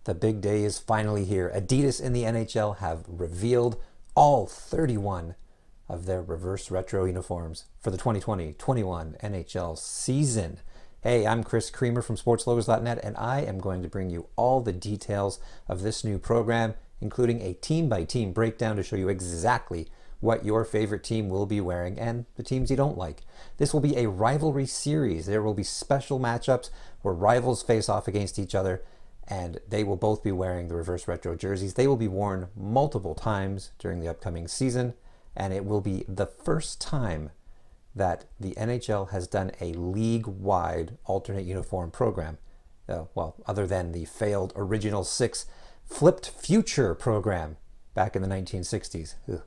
The big day is finally here. Adidas and the NHL have revealed all 31 of their reverse retro uniforms for the 2020-21 NHL season. Hey, I'm Chris Creamer from SportsLogos.Net, and I am going to bring you all the details of this new program, including a team-by-team breakdown to show you exactly what your favorite team will be wearing and the teams you don't like. This will be a rivalry series. There will be special matchups where rivals face off against each other, and they will both be wearing the reverse retro jerseys. They will be worn multiple times during the upcoming season, and it will be the first time that the NHL has done a league-wide alternate uniform program. Well, other than the failed Original Six Flipped Future program back in the 1960s. Ugh,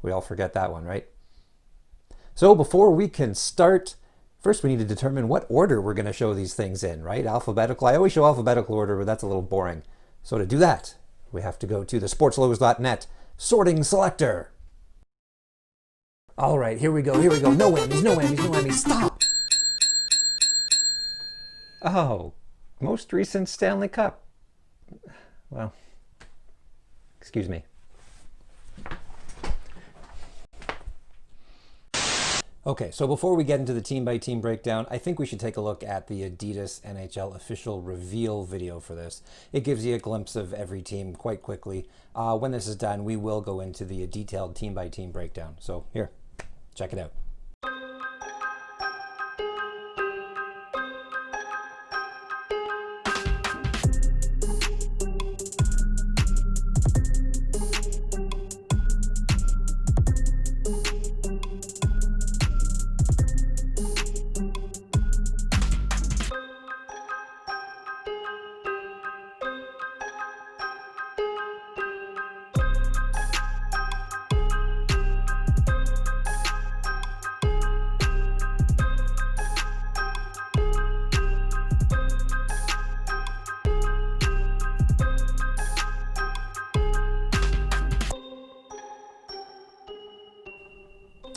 we all forget that one, right? So before we can start, first we need to determine what order we're going to show these things in, right? Alphabetical. I always show alphabetical order, but that's a little boring. So to do that, we have to go to the SportsLogos.Net sorting selector. All right, here we go. No whammies. Stop! Oh, most recent Stanley Cup. Well, excuse me. Okay, so before we get into the team-by-team breakdown, I think we should take a look at the Adidas NHL official reveal video for this. It gives you a glimpse of every team quite quickly. When this is done, we will go into the detailed team-by-team breakdown. So here, check it out.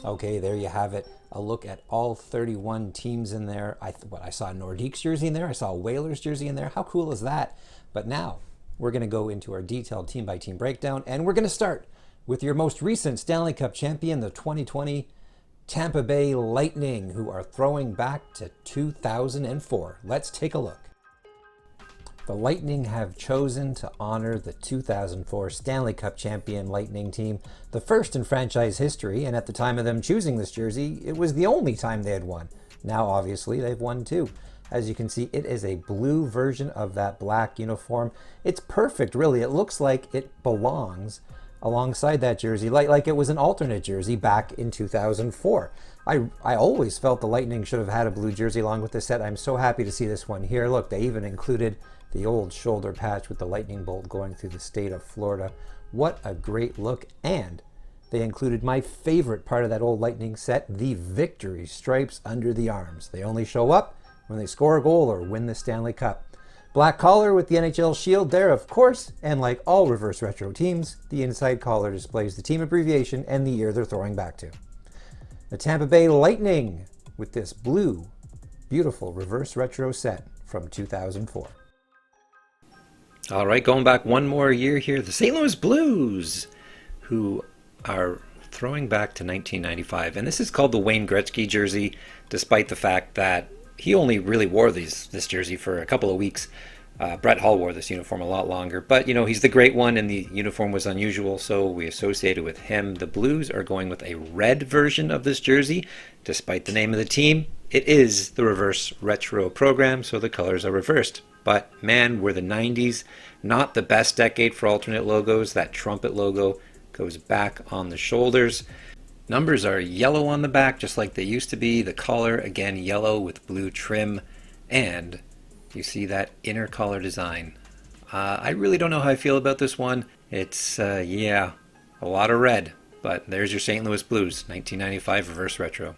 Okay, there you have it. A look at all 31 teams in there. I saw a Nordiques jersey in there. I saw a Whalers jersey in there. How cool is that? But now we're going to go into our detailed team-by-team breakdown, and we're going to start with your most recent Stanley Cup champion, the 2020 Tampa Bay Lightning, who are throwing back to 2004. Let's take a look. The Lightning have chosen to honor the 2004 Stanley Cup champion Lightning team, the first in franchise history, and at the time of them choosing this jersey, it was the only time they had won. Now, obviously, they've won too. As you can see, it is a blue version of that black uniform. It's perfect, really. It looks like it belongs alongside that jersey, like it was an alternate jersey back in 2004. I always felt the Lightning should have had a blue jersey along with this set. I'm so happy to see this one here. Look, they even included the old shoulder patch with the lightning bolt going through the state of Florida. What a great look. And they included my favorite part of that old Lightning set, the victory stripes under the arms. They only show up when they score a goal or win the Stanley Cup. Black collar with the NHL shield there, of course, and like all reverse retro teams, the inside collar displays the team abbreviation and the year they're throwing back to. The Tampa Bay Lightning with this blue, beautiful reverse retro set from 2004. All right, going back one more year here, the St. Louis Blues, who are throwing back to 1995. And this is called the Wayne Gretzky jersey, despite the fact that he only really wore this jersey for a couple of weeks. Brett Hull wore this uniform a lot longer. But, you know, he's the great one, and the uniform was unusual, so we associated with him. The Blues are going with a red version of this jersey, despite the name of the team. It is the reverse retro program, so the colors are reversed. But man, were the 90s not the best decade for alternate logos. That trumpet logo goes back on the shoulders. Numbers are yellow on the back, just like they used to be. The collar, again, yellow with blue trim. And you see that inner collar design. I really don't know how I feel about this one. It's, a lot of red. But there's your St. Louis Blues, 1995 reverse retro.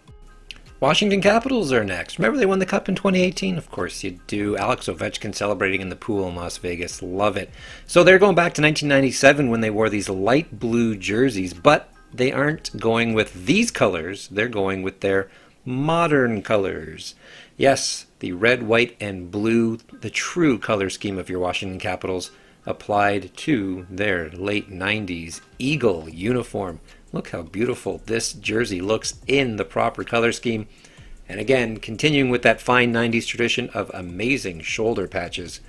Washington Capitals are next. Remember they won the Cup in 2018? Of course you do. Alex Ovechkin celebrating in the pool in Las Vegas. Love it. So they're going back to 1997 when they wore these light blue jerseys, but they aren't going with these colors. They're going with their modern colors. Yes, the red, white, and blue, the true color scheme of your Washington Capitals. applied to their late 90s Eagle uniform. Look how beautiful this jersey looks in the proper color scheme. And again, continuing with that fine 90s tradition of amazing shoulder patches.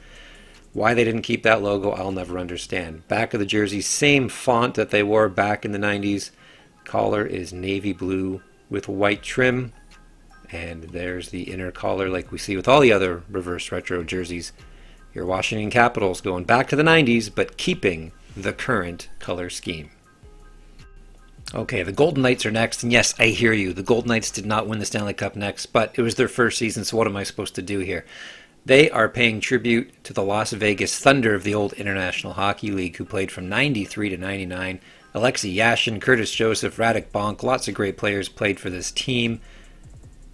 Why they didn't keep that logo, I'll never understand. Back of the jersey, same font that they wore back in the 90s. Collar is navy blue with white trim. And there's the inner collar like we see with all the other reverse retro jerseys. Your Washington Capitals going back to the 90s, but keeping the current color scheme. Okay, the Golden Knights are next, and yes, I hear you. The Golden Knights did not win the Stanley Cup next, but it was their first season, so what am I supposed to do here? They are paying tribute to the Las Vegas Thunder of the old International Hockey League, who played from 93 to 99. Alexei Yashin, Curtis Joseph, Radek Bonk, lots of great players played for this team.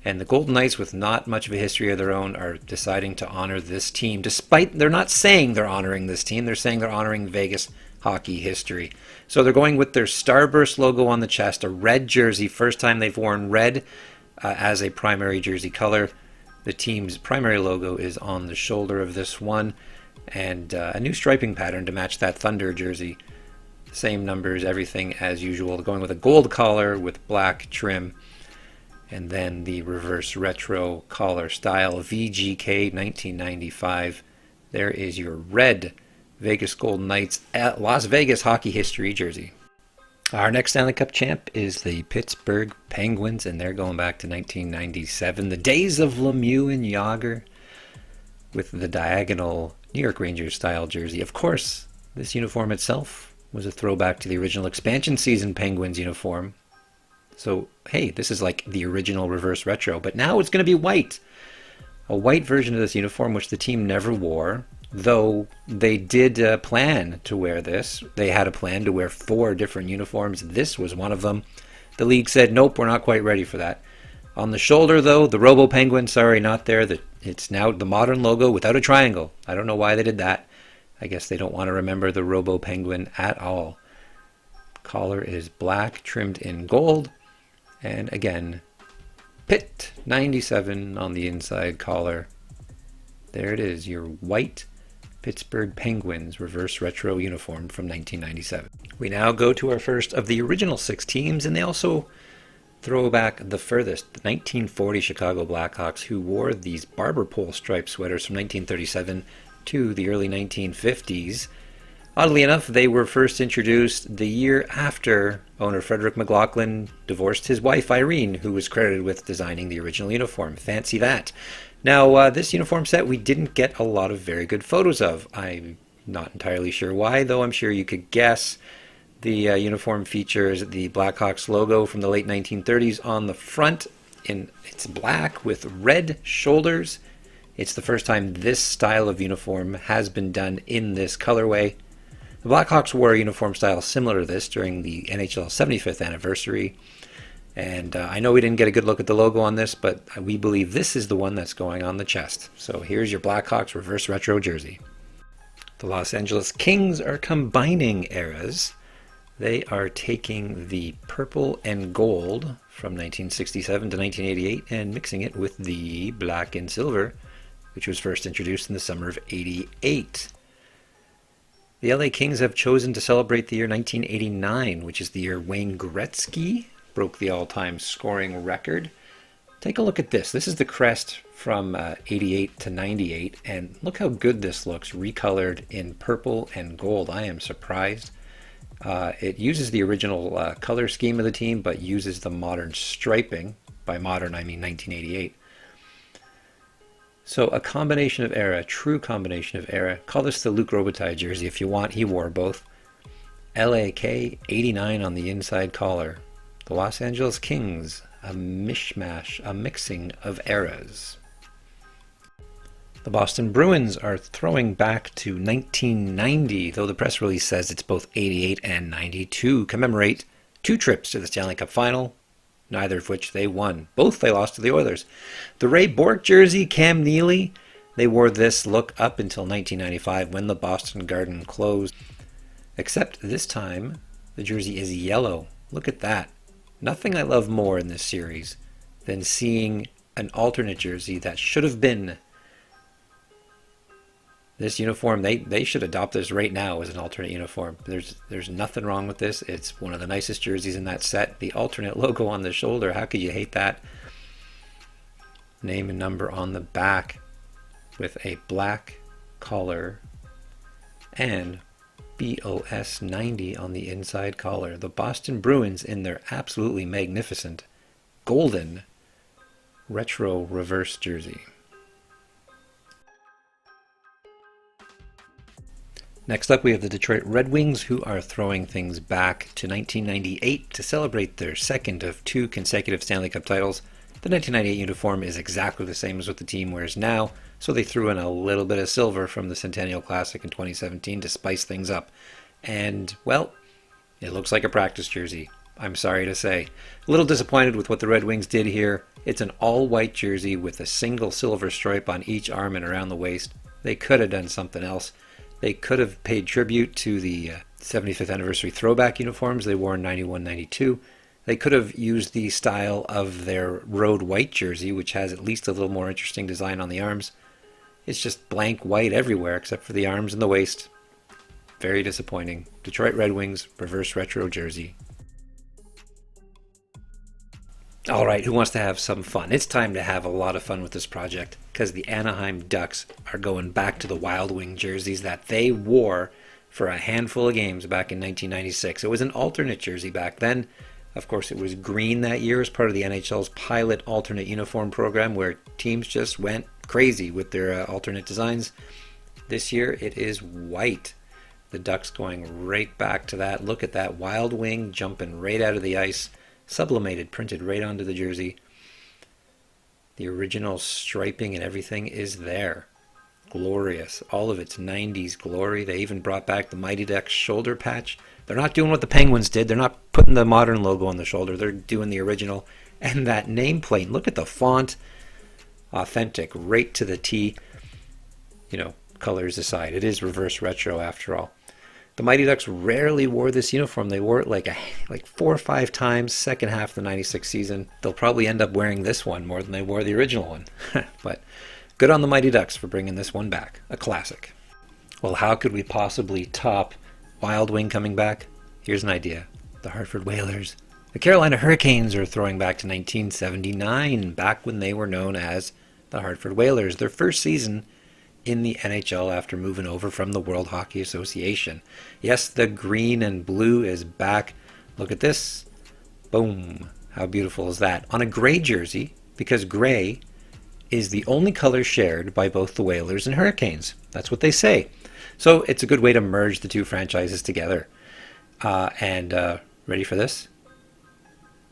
And the Golden Knights, with not much of a history of their own, are deciding to honor this team. Despite, they're not saying they're honoring this team, they're saying they're honoring Vegas hockey history. So they're going with their Starburst logo on the chest, a red jersey, first time they've worn red as a primary jersey color. The team's primary logo is on the shoulder of this one, and a new striping pattern to match that Thunder jersey. Same numbers, everything as usual. They're going with a gold collar with black trim. And then the reverse retro collar style VGK 1995. There is your red Vegas Golden Knights Las Vegas hockey history jersey. Our next Stanley Cup champ is the Pittsburgh Penguins, and they're going back to 1997. The days of Lemieux and Yager with the diagonal New York Rangers style jersey. Of course, this uniform itself was a throwback to the original expansion season Penguins uniform. So, hey, this is like the original reverse retro, but now it's going to be white. A white version of this uniform, which the team never wore, though they did plan to wear this. They had a plan to wear 4 different uniforms. This was one of them. The league said, nope, we're not quite ready for that. On the shoulder, though, the Robo Penguin, sorry, not there. It's now the modern logo without a triangle. I don't know why they did that. I guess they don't want to remember the Robo Penguin at all. Collar is black, trimmed in gold. And again, Pitt 97 on the inside collar. There it is, your white Pittsburgh Penguins reverse retro uniform from 1997. We now go to our first of the original 6 teams, and they also throw back the furthest, the 1940 Chicago Blackhawks, who wore these barber pole stripe sweaters from 1937 to the early 1950s. Oddly enough, they were first introduced the year after owner Frederick McLaughlin divorced his wife Irene, who was credited with designing the original uniform. Fancy that. Now, this uniform set we didn't get a lot of very good photos of. I'm not entirely sure why, though I'm sure you could guess. The uniform features the Blackhawks logo from the late 1930s on the front. It's black with red shoulders. It's the first time this style of uniform has been done in this colorway. The Blackhawks wore a uniform style similar to this during the NHL 75th anniversary. And I know we didn't get a good look at the logo on this, but we believe this is the one that's going on the chest. So here's your Blackhawks reverse retro jersey. The Los Angeles Kings are combining eras. They are taking the purple and gold from 1967 to 1988 and mixing it with the black and silver, which was first introduced in the summer of '88. The LA Kings have chosen to celebrate the year 1989, which is the year Wayne Gretzky broke the all-time scoring record. Take a look at this. This is the crest from 88 to 98, and look how good this looks, recolored in purple and gold. I am surprised. It uses the original color scheme of the team, but uses the modern striping. By modern, I mean 1988. So a combination of era, true combination of era. Call this the Luc Robitaille jersey if you want. He wore both. LAK 89 on the inside collar. The Los Angeles Kings, a mishmash, a mixing of eras. The Boston Bruins are throwing back to 1990, though the press release says it's both 88 and 92, commemorate 2 trips to the Stanley Cup Final, neither of which they won. Both they lost to the Oilers. The Ray Bourque jersey, Cam Neely, they wore this look up until 1995 when the Boston Garden closed. Except this time, the jersey is yellow. Look at that. Nothing I love more in this series than seeing an alternate jersey that should have been This uniform, they should adopt this right now as an alternate uniform. There's nothing wrong with this. It's one of the nicest jerseys in that set. The alternate logo on the shoulder, how could you hate that? Name and number on the back with a black collar and BOS 90 on the inside collar. The Boston Bruins in their absolutely magnificent golden retro reverse jersey. Next up, we have the Detroit Red Wings, who are throwing things back to 1998 to celebrate their second of 2 consecutive Stanley Cup titles. The 1998 uniform is exactly the same as what the team wears now, so they threw in a little bit of silver from the Centennial Classic in 2017 to spice things up. And, well, it looks like a practice jersey, I'm sorry to say. A little disappointed with what the Red Wings did here. It's an all-white jersey with a single silver stripe on each arm and around the waist. They could have done something else. They could have paid tribute to the 75th anniversary throwback uniforms they wore in 91-92. They could have used the style of their road white jersey, which has at least a little more interesting design on the arms. It's just blank white everywhere except for the arms and the waist. Very disappointing. Detroit Red Wings reverse retro jersey. All right, who wants to have some fun? It's time to have a lot of fun with this project because the Anaheim Ducks are going back to the Wild Wing jerseys that they wore for a handful of games back in 1996. It was an alternate jersey back then. Of course, it was green that year as part of the NHL's pilot alternate uniform program where teams just went crazy with their alternate designs. This year, it is white. The Ducks going right back to that. Look at that Wild Wing jumping right out of the ice. Sublimated, printed right onto the jersey. The original striping and everything is there. Glorious. All of its 90s glory. They even brought back the Mighty Ducks shoulder patch. They're not doing what the Penguins did. They're not putting the modern logo on the shoulder. They're doing the original. And that nameplate, look at the font. Authentic, right to the T. You know, colors aside. It is reverse retro after all. The Mighty Ducks rarely wore this uniform. They wore it like 4 or 5 times second half of the 96 season. They'll probably end up wearing this one more than they wore the original one. But good on the Mighty Ducks for bringing this one back. A classic. Well, how could we possibly top Wild Wing coming back? Here's an idea. The Hartford Whalers. The Carolina Hurricanes are throwing back to 1979, back when they were known as the Hartford Whalers. Their first season in the NHL after moving over from the World Hockey Association. Yes, the green and blue is back. Look at this. Boom. How beautiful is that? On a gray jersey, because gray is the only color shared by both the Whalers and Hurricanes. That's what they say. So it's a good way to merge the two franchises together. Ready for this?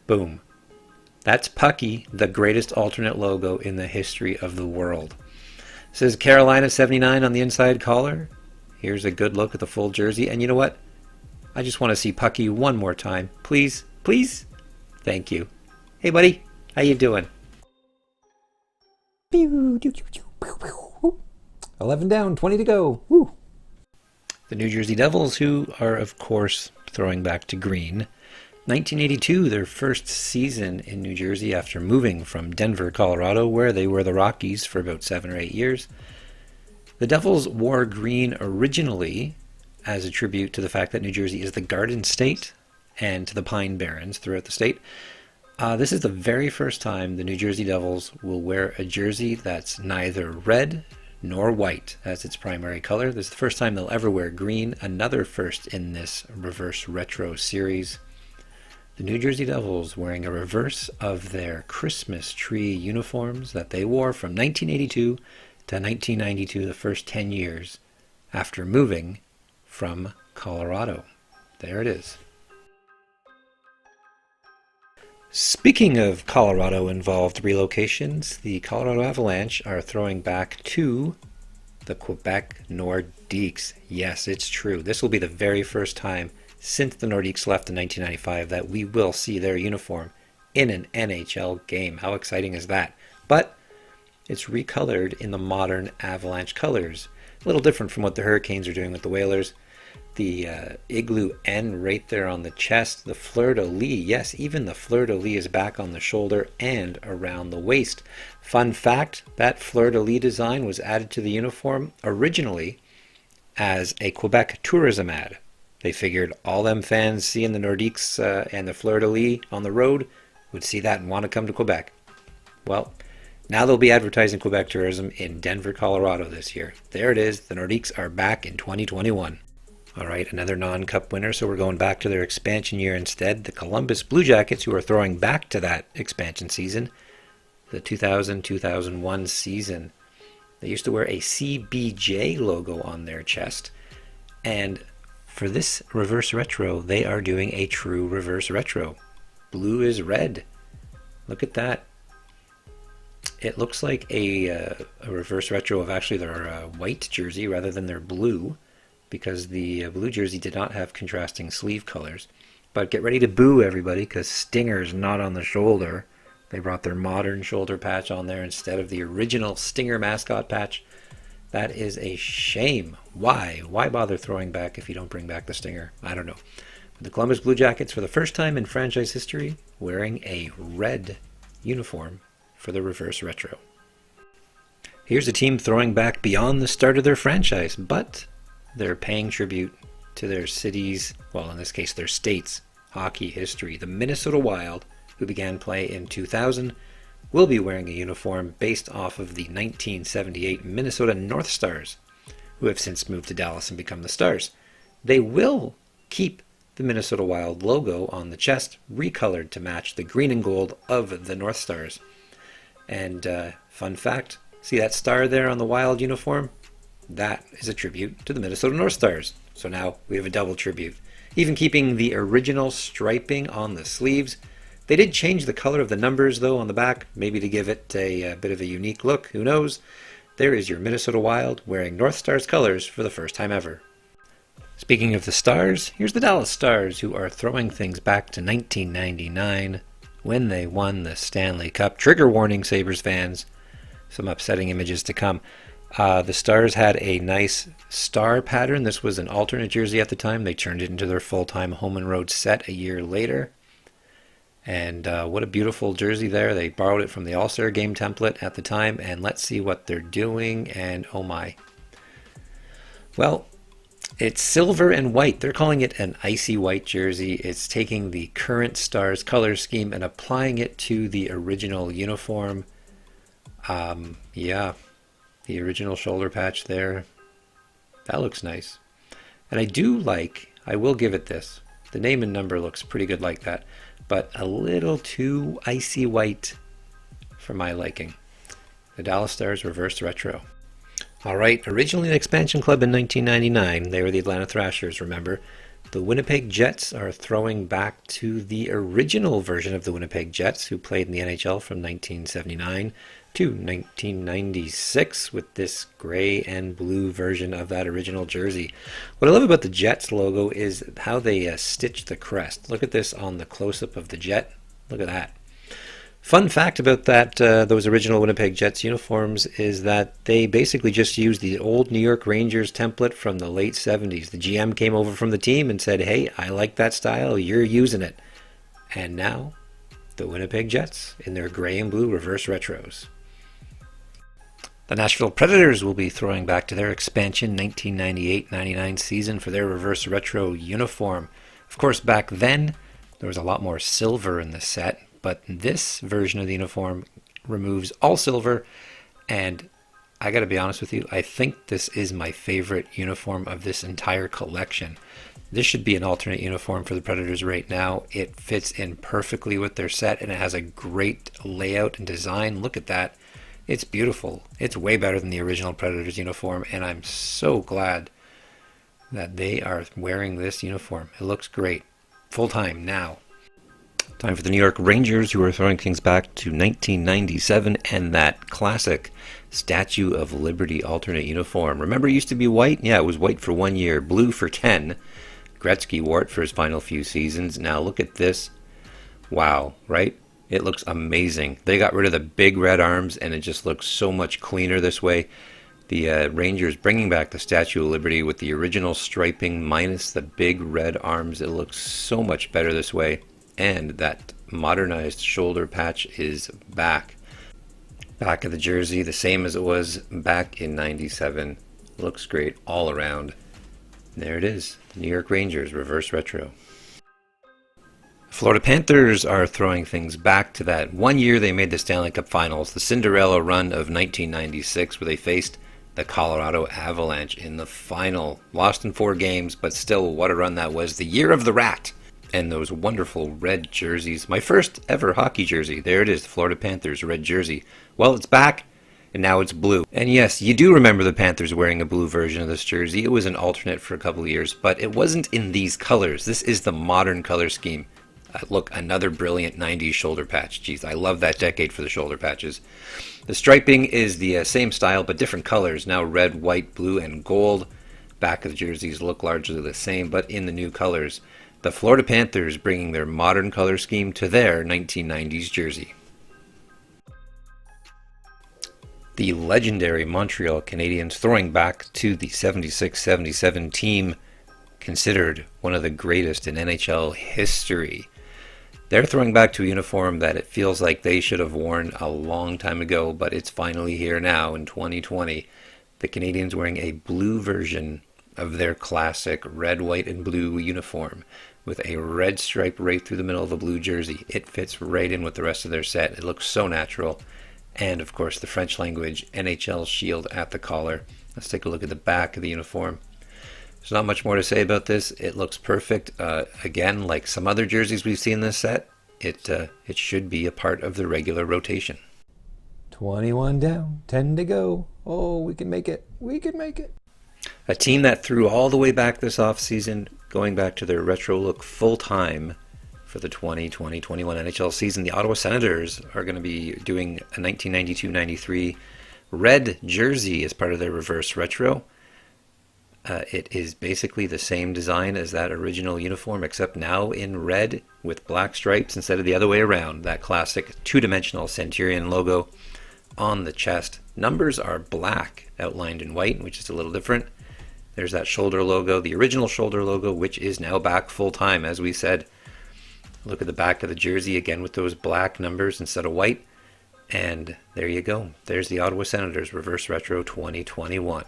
Boom. That's Pucky, the greatest alternate logo in the history of the world. It says Carolina 79 on the inside collar. Here's a good look at the full jersey. And you know what? I just want to see Pucky one more time. Please, please. Thank you. Hey, buddy. How you doing? 11 down, 20 to go. Woo. The New Jersey Devils, who are, of course, throwing back to green. 1982, their first season in New Jersey after moving from Denver, Colorado, where they were the Rockies for about 7 or 8 years. The Devils wore green originally as a tribute to the fact that New Jersey is the Garden State and to the Pine Barrens throughout the state. This is the very first time the New Jersey Devils will wear a jersey that's neither red nor white as its primary color. This is the first time they'll ever wear green, another first in this reverse retro series. The New Jersey Devils wearing a reverse of their Christmas tree uniforms that they wore from 1982 to 1992, the first 10 years after moving from Colorado. There it is. Speaking of Colorado-involved relocations, the Colorado Avalanche are throwing back to the Quebec Nordiques. Yes, it's true. This will be the very first time since the Nordiques left in 1995 that we will see their uniform in an NHL game. How exciting is that? But it's recolored in the modern Avalanche colors. A little different from what the Hurricanes are doing with the Whalers. The igloo N right there on the chest. The fleur-de-lis, yes, even the fleur-de-lis is back on the shoulder and around the waist. Fun fact, that fleur-de-lis design was added to the uniform originally as a Quebec tourism ad. They figured all them fans seeing the Nordiques and the fleur-de-lis on the road would see that and want to come to Quebec. Well, now they'll be advertising Quebec tourism in Denver, Colorado this year. There it is. The Nordiques are back in 2021. All right, another non-cup winner, so we're going back to their expansion year instead. The Columbus Blue Jackets, who are throwing back to that expansion season, the 2000-2001 season. They used to wear a CBJ logo on their chest. And for this reverse retro, they are doing a true reverse retro. Blue is red. Look at that. It looks like a reverse retro of actually their white jersey rather than their blue, because the blue jersey did not have contrasting sleeve colors. But get ready to boo, everybody, because Stinger's not on the shoulder. They brought their modern shoulder patch on there instead of the original Stinger mascot patch. That is a shame. Why? Why bother throwing back if you don't bring back the Stinger? I don't know. But the Columbus Blue Jackets, for the first time in franchise history, wearing a red uniform for the reverse retro. Here's a team throwing back beyond the start of their franchise, but they're paying tribute to their cities, well, in this case, their state's hockey history. The Minnesota Wild, who began play in 2000, will be wearing a uniform based off of the 1978 Minnesota North Stars, who have since moved to Dallas and become the Stars. They will keep the Minnesota Wild logo on the chest, recolored to match the green and gold of the North Stars. And fun fact, see that star there on the Wild uniform? That is a tribute to the Minnesota North Stars. So now we have a double tribute. Even keeping the original striping on the sleeves. They did change the color of the numbers, though, on the back, maybe to give it a bit of a unique look. Who knows? There is your Minnesota Wild wearing North Stars colors for the first time ever. Speaking of the Stars, here's the Dallas Stars, who are throwing things back to 1999 when they won the Stanley Cup. Trigger warning, Sabres fans. Some upsetting images to come. The Stars had a nice star pattern. This was an alternate jersey at the time. They turned it into their full-time home and road set a year later. And what a beautiful jersey there. They borrowed it from the All-Star Game template at the time. And let's see what they're doing. And oh my. Well, it's silver and white. They're calling it an icy white jersey. It's taking the current Stars color scheme and applying it to the original uniform. Yeah, the original shoulder patch there. That looks nice. And I will give it this. The name and number looks pretty good like that, but a little too icy white for my liking. The Dallas Stars Reverse Retro. All right, originally an expansion club in 1999, they were the Atlanta Thrashers, remember? The Winnipeg Jets are throwing back to the original version of the Winnipeg Jets, who played in the NHL from 1979 to 1996 with this gray and blue version of that original jersey. What I love about the Jets logo is how they stitch the crest. Look at this on the close-up of the Jet. Look at that. Fun fact about that, those original Winnipeg Jets uniforms is that they basically just used the old New York Rangers template from the late 70s. The GM came over from the team and said, hey, I like that style, you're using it. And now, the Winnipeg Jets in their gray and blue reverse retros. The Nashville Predators will be throwing back to their expansion 1998-99 season for their reverse retro uniform. Of course, back then, there was a lot more silver in the set, but this version of the uniform removes all silver, and I gotta be honest with you, I think this is my favorite uniform of this entire collection. This should be an alternate uniform for the Predators right now. It fits in perfectly with their set, and it has a great layout and design. Look at that. It's beautiful. It's way better than the original Predators uniform, and I'm so glad that they are wearing this uniform. It looks great. Full time now. Time for the New York Rangers, who are throwing things back to 1997 and that classic Statue of Liberty alternate uniform. Remember, it used to be white? Yeah, it was white for 1 year, blue for 10. Gretzky wore it for his final few seasons. Now look at this. Wow, right? It looks amazing. They got rid of the big red arms, and it just looks so much cleaner this way. The Rangers bringing back the Statue of Liberty with the original striping minus the big red arms. It looks so much better this way. And that modernized shoulder patch is back. Back of the jersey, the same as it was back in '97. Looks great all around. There it is, the New York Rangers Reverse Retro. Florida Panthers are throwing things back to that one year they made the Stanley Cup Finals, the Cinderella run of 1996, where they faced the Colorado Avalanche in the final. Lost in 4 games, but still, what a run that was. The year of the rat. And those wonderful red jerseys. My first ever hockey jersey. There it is, the Florida Panthers red jersey. Well, it's back, and now it's blue. And yes, you do remember the Panthers wearing a blue version of this jersey. It was an alternate for a couple of years, but it wasn't in these colors. This is the modern color scheme. Look, another brilliant 90s shoulder patch. Jeez, I love that decade for the shoulder patches. The striping is the same style, but different colors. Now red, white, blue, and gold. Back of the jerseys look largely the same, but in the new colors. The Florida Panthers bringing their modern color scheme to their 1990s jersey. The legendary Montreal Canadiens throwing back to the 76-77 team, considered one of the greatest in NHL history. They're throwing back to a uniform that it feels like they should have worn a long time ago, but it's finally here now in 2020. The Canadiens wearing a blue version of their classic red, white, and blue uniform with a red stripe right through the middle of the blue jersey. It fits right in with the rest of their set. It looks so natural. And, of course, the French language NHL shield at the collar. Let's take a look at the back of the uniform. There's not much more to say about this. It looks perfect. Again, like some other jerseys we've seen in this set, it should be a part of the regular rotation. 21 down, 10 to go. Oh, we can make it. We can make it. A team that threw all the way back this offseason, going back to their retro look full-time for the 2020-21 NHL season. The Ottawa Senators are going to be doing a 1992-93 red jersey as part of their reverse retro. It is basically the same design as that original uniform, except now in red with black stripes instead of the other way around. That classic two-dimensional Centurion logo on the chest. Numbers are black, outlined in white, which is a little different. There's that shoulder logo, the original shoulder logo, which is now back full-time, as we said. Look at the back of the jersey again with those black numbers instead of white. And there you go. There's the Ottawa Senators Reverse Retro 2021.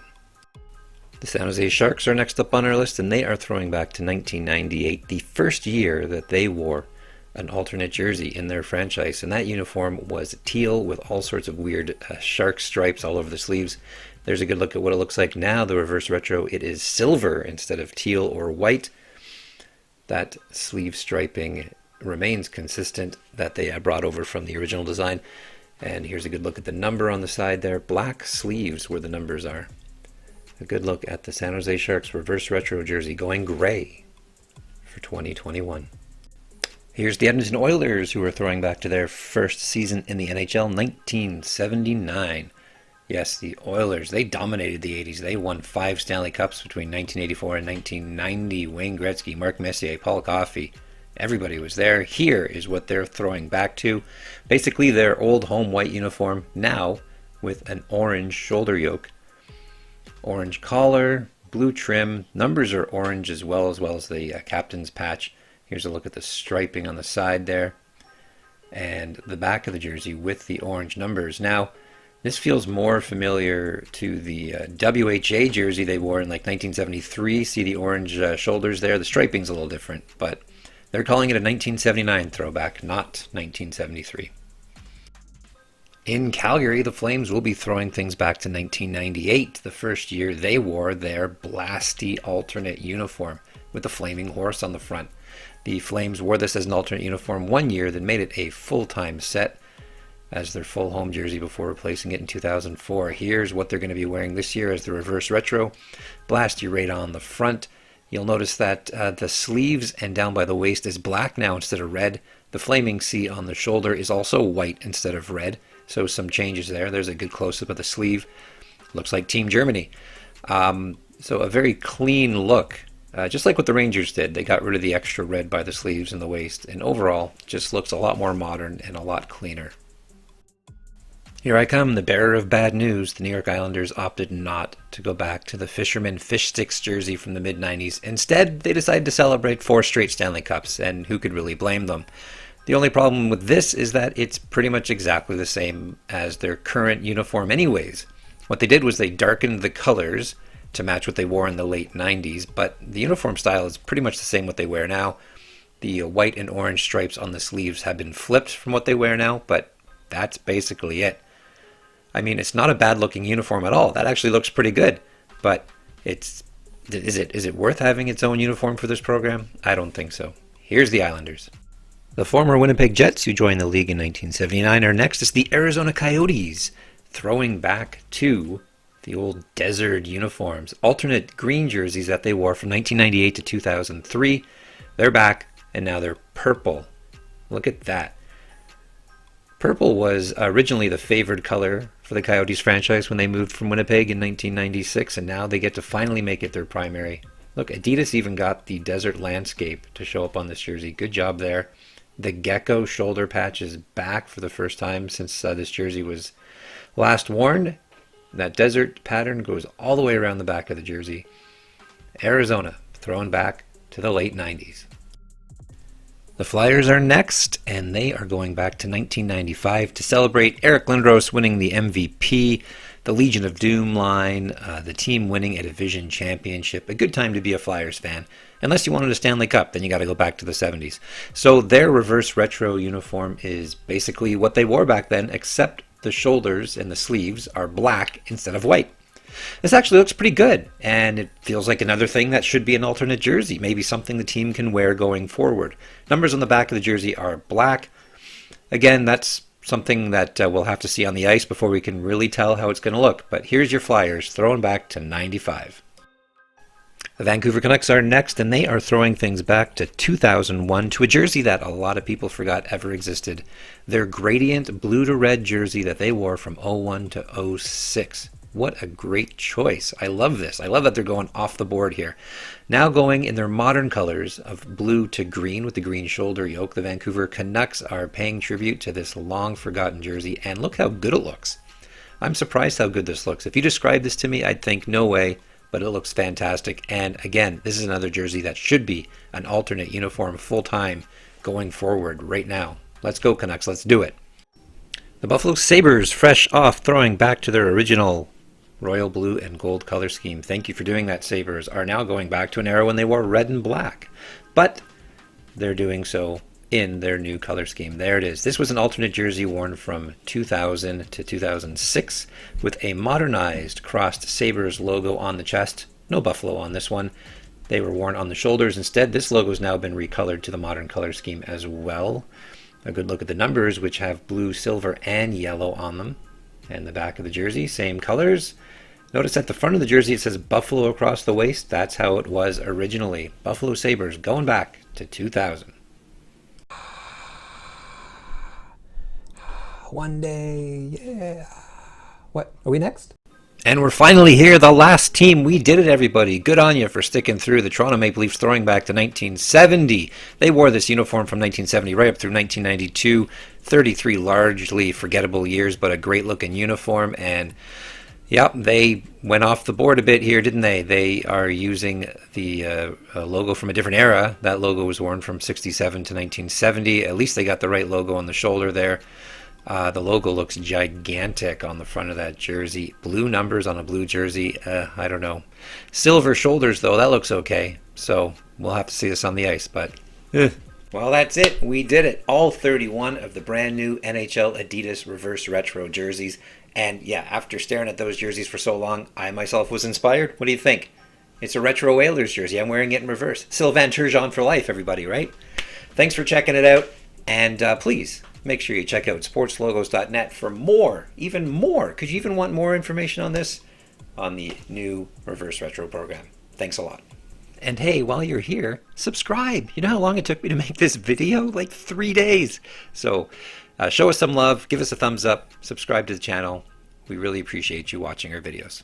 The San Jose Sharks are next up on our list, and they are throwing back to 1998, the first year that they wore an alternate jersey in their franchise. And that uniform was teal with all sorts of weird shark stripes all over the sleeves. There's a good look at what it looks like now. The Reverse Retro, it is silver instead of teal or white. That sleeve striping remains consistent that they brought over from the original design. And here's a good look at the number on the side there. Black sleeves where the numbers are. A good look at the San Jose Sharks Reverse Retro jersey going gray for 2021. Here's the Edmonton Oilers, who are throwing back to their first season in the NHL, 1979. Yes, the Oilers, they dominated the 80s. They won 5 Stanley Cups between 1984 and 1990. Wayne Gretzky, Mark Messier, Paul Coffey, everybody was there. Here is what they're throwing back to. Basically their old home white uniform, now with an orange shoulder yoke. Orange collar, blue trim. Numbers are orange as well as the captain's patch. Here's a look at the striping on the side there. And the back of the jersey with the orange numbers. Now, this feels more familiar to the WHA jersey they wore in like 1973. See the orange shoulders there? The striping's a little different, but they're calling it a 1979 throwback, not 1973. In Calgary, the Flames will be throwing things back to 1998, the first year they wore their blasty alternate uniform with the flaming horse on the front. The Flames wore this as an alternate uniform one year, then made it a full-time set as their full home jersey before replacing it in 2004. Here's what they're going to be wearing this year as the Reverse Retro. Blasty right on the front. You'll notice that the sleeves and down by the waist is black now instead of red. The flaming C on the shoulder is also white instead of red. So some changes there. There's a good close-up of the sleeve. Looks like Team Germany. So a very clean look. Just like what the Rangers did. They got rid of the extra red by the sleeves and the waist. And overall, just looks a lot more modern and a lot cleaner. Here I come, the bearer of bad news. The New York Islanders opted not to go back to the Fisherman Fish Sticks jersey from the mid-90s. Instead, they decided to celebrate 4 straight Stanley Cups, and who could really blame them? The only problem with this is that it's pretty much exactly the same as their current uniform anyways. What they did was they darkened the colors to match what they wore in the late 90s, but the uniform style is pretty much the same what they wear now. The white and orange stripes on the sleeves have been flipped from what they wear now, but that's basically it. I mean, it's not a bad looking uniform at all. That actually looks pretty good. But is it worth having its own uniform for this program? I don't think so. Here's the Islanders. The former Winnipeg Jets, who joined the league in 1979, are next. It's the Arizona Coyotes, throwing back to the old desert uniforms, alternate green jerseys that they wore from 1998 to 2003. They're back, and now they're purple. Look at that. Purple was originally the favored color for the Coyotes franchise when they moved from Winnipeg in 1996, and now they get to finally make it their primary. Look, Adidas even got the desert landscape to show up on this jersey. Good job there. The gecko shoulder patch is back for the first time since this jersey was last worn. That desert pattern goes all the way around the back of the jersey. Arizona throwing back to the late 90s. The Flyers are next, and they are going back to 1995 to celebrate Eric Lindros winning the MVP, the Legion of Doom line, the team winning a division championship. A good time to be a Flyers fan. Unless you wanted a Stanley Cup, then you got to go back to the 70s. So their reverse retro uniform is basically what they wore back then, except the shoulders and the sleeves are black instead of white. This actually looks pretty good, and it feels like another thing that should be an alternate jersey, maybe something the team can wear going forward. Numbers on the back of the jersey are black. Again, that's something that we'll have to see on the ice before we can really tell how it's going to look, but here's your Flyers throwing back to 95. The Vancouver Canucks are next, and they are throwing things back to 2001 to a jersey that a lot of people forgot ever existed. Their gradient blue to red jersey that they wore from 01 to 06. What a great choice. I love this. I love that they're going off the board here. Now going in their modern colors of blue to green with the green shoulder yoke, the Vancouver Canucks are paying tribute to this long forgotten jersey, and look how good it looks. I'm surprised how good this looks. If you described this to me, I'd think no way, but it looks fantastic. And again, this is another jersey that should be an alternate uniform full-time going forward right now. Let's go, Canucks. Let's do it. The Buffalo Sabres, fresh off throwing back to their original royal blue and gold color scheme. Thank you for doing that, Sabres. Are now going back to an era when they wore red and black. But they're doing so in their new color scheme. There it is. This was an alternate jersey worn from 2000 to 2006 with a modernized crossed Sabres logo on the chest. No buffalo on this one. They were worn on the shoulders. Instead, this logo has now been recolored to the modern color scheme as well. A good look at the numbers, which have blue, silver, and yellow on them. And the back of the jersey, same colors. Notice at the front of the jersey it says Buffalo across the waist. That's how it was originally. Buffalo Sabres going back to 2000. One day, yeah. What, are we next? And we're finally here, the last team. We did it, everybody. Good on you for sticking through. The Toronto Maple Leafs throwing back to 1970. They wore this uniform from 1970 right up through 1992. 33 largely forgettable years, but a great-looking uniform. And, yep, they went off the board a bit here, didn't they? They are using the logo from a different era. That logo was worn from 67 to 1970. At least they got the right logo on the shoulder there. The logo looks gigantic on the front of that jersey. Blue numbers on a blue jersey, I don't know. Silver shoulders, though, that looks okay. So we'll have to see this on the ice, but... Well, that's it. We did it. All 31 of the brand new NHL Adidas Reverse Retro Jerseys. And yeah, after staring at those jerseys for so long, I myself was inspired. What do you think? It's a Retro Whalers jersey. I'm wearing it in reverse. Sylvain Turgeon for life, everybody, right? Thanks for checking it out. And please... make sure you check out SportsLogos.Net for more, even more. Could you even want more information on this? On the new Reverse Retro program. Thanks a lot. And hey, while you're here, subscribe. You know how long it took me to make this video? Like 3 days. So show us some love, give us a thumbs up, subscribe to the channel. We really appreciate you watching our videos.